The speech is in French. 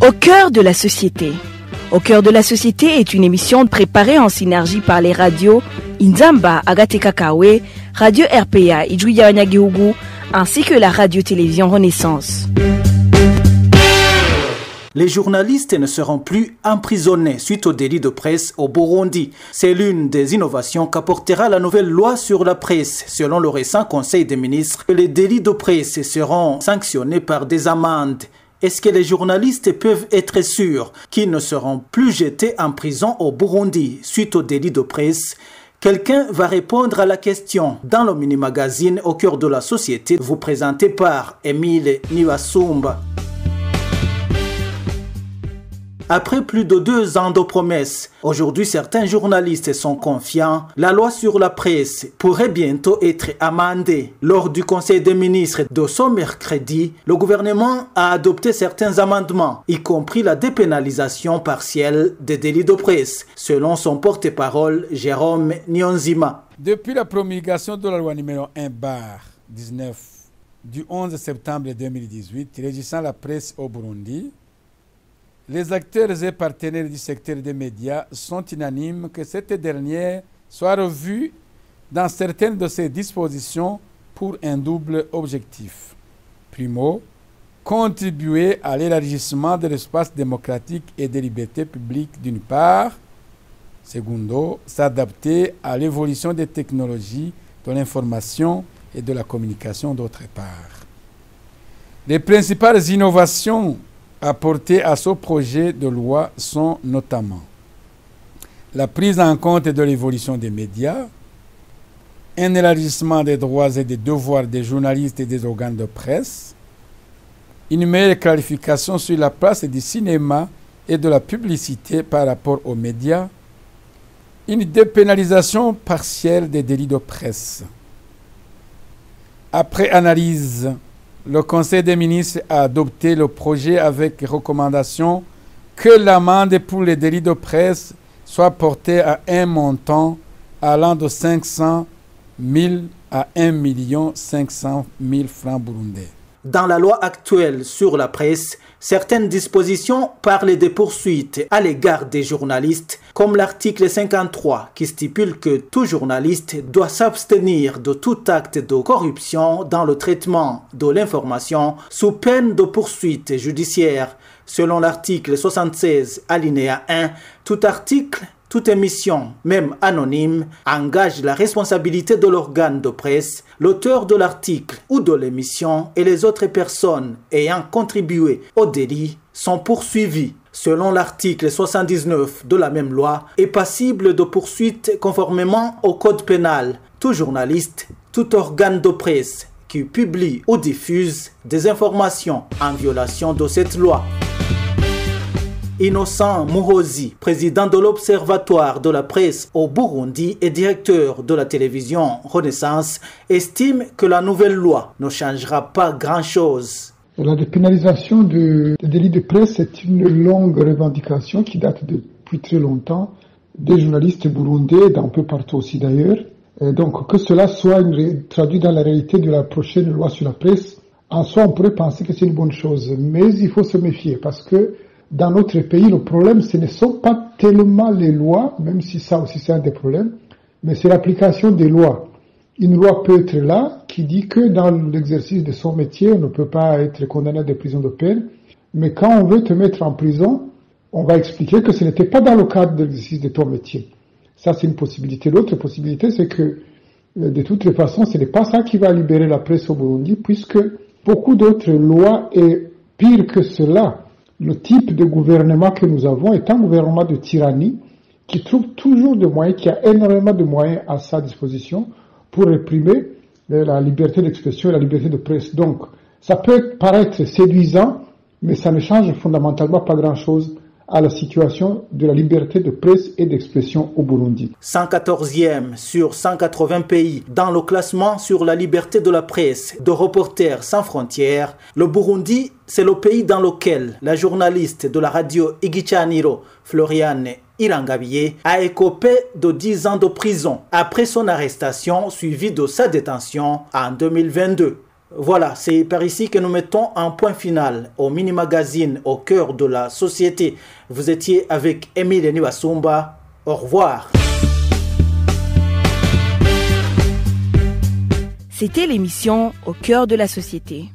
Au cœur de la société. Au cœur de la société est une émission préparée en synergie par les radios Inzamba, Agatekakawe, Radio RPA, Ijouya Wanyagihugu, ainsi que la radio-télévision Renaissance. Les journalistes ne seront plus emprisonnés suite au délit de presse au Burundi. C'est l'une des innovations qu'apportera la nouvelle loi sur la presse. Selon le récent Conseil des ministres, les délits de presse seront sanctionnés par des amendes. Est-ce que les journalistes peuvent être sûrs qu'ils ne seront plus jetés en prison au Burundi suite au délit de presse? Quelqu'un va répondre à la question dans le mini-magazine Au cœur de la société, vous présenté par Émile Niwasumba. Après plus de 2 ans de promesses, aujourd'hui certains journalistes sont confiants. La loi sur la presse pourrait bientôt être amendée. Lors du Conseil des ministres de ce mercredi, le gouvernement a adopté certains amendements, y compris la dépénalisation partielle des délits de presse, selon son porte-parole Jérôme Nyonzima. Depuis la promulgation de la loi numéro 1/19 du 11 septembre 2018 régissant la presse au Burundi, les acteurs et partenaires du secteur des médias sont unanimes que cette dernière soit revue dans certaines de ses dispositions pour un double objectif. Primo, contribuer à l'élargissement de l'espace démocratique et des libertés publiques d'une part. Secondo, s'adapter à l'évolution des technologies de l'information et de la communication d'autre part. Les principales innovations apportées à ce projet de loi sont notamment la prise en compte de l'évolution des médias, un élargissement des droits et des devoirs des journalistes et des organes de presse, une meilleure clarification sur la place du cinéma et de la publicité par rapport aux médias, une dépénalisation partielle des délits de presse. Après analyse, le Conseil des ministres a adopté le projet avec recommandation que l'amende pour les délits de presse soit portée à un montant allant de 500 000 à 1 500 000 francs burundais. Dans la loi actuelle sur la presse, certaines dispositions parlent des poursuites à l'égard des journalistes, comme l'article 53 qui stipule que tout journaliste doit s'abstenir de tout acte de corruption dans le traitement de l'information sous peine de poursuite judiciaire. Selon l'article 76 alinéa 1, tout article, toute émission, même anonyme, engage la responsabilité de l'organe de presse, l'auteur de l'article ou de l'émission et les autres personnes ayant contribué au délit sont poursuivis. Selon l'article 79 de la même loi, est passible de poursuite conformément au code pénal. Tout journaliste, tout organe de presse qui publie ou diffuse des informations en violation de cette loi. Innocent Muhozi, président de l'Observatoire de la presse au Burundi et directeur de la télévision Renaissance, estime que la nouvelle loi ne changera pas grand-chose. La dépénalisation des délits de presse est une longue revendication qui date depuis très longtemps des journalistes burundais, d'un peu partout aussi d'ailleurs. Et donc que cela soit traduit dans la réalité de la prochaine loi sur la presse, en soi on pourrait penser que c'est une bonne chose, mais il faut se méfier parce que dans notre pays, le problème, ce ne sont pas tellement les lois, même si ça aussi c'est un des problèmes, mais c'est l'application des lois. Une loi peut être là qui dit que dans l'exercice de son métier, on ne peut pas être condamné à des prisons de peine, mais quand on veut te mettre en prison, on va expliquer que ce n'était pas dans le cadre de l'exercice de ton métier. Ça, c'est une possibilité. L'autre possibilité, c'est que de toutes les façons, ce n'est pas ça qui va libérer la presse au Burundi, puisque beaucoup d'autres lois, et pire que cela, le type de gouvernement que nous avons est un gouvernement de tyrannie qui trouve toujours des moyens, qui a énormément de moyens à sa disposition pour réprimer la liberté d'expression et la liberté de presse. Donc, ça peut paraître séduisant, mais ça ne change fondamentalement pas grand-chose à la situation de la liberté de presse et d'expression au Burundi. 114e sur 180 pays dans le classement sur la liberté de la presse de Reporters sans frontières, le Burundi, c'est le pays dans lequel la journaliste de la radio Igicaniro, Floriane Irangabiye, a écopé de 10 ans de prison après son arrestation suivie de sa détention en 2022. Voilà, c'est par ici que nous mettons un point final au mini-magazine au cœur de la société. Vous étiez avec Émile Niwasumba. Au revoir. C'était l'émission Au cœur de la société.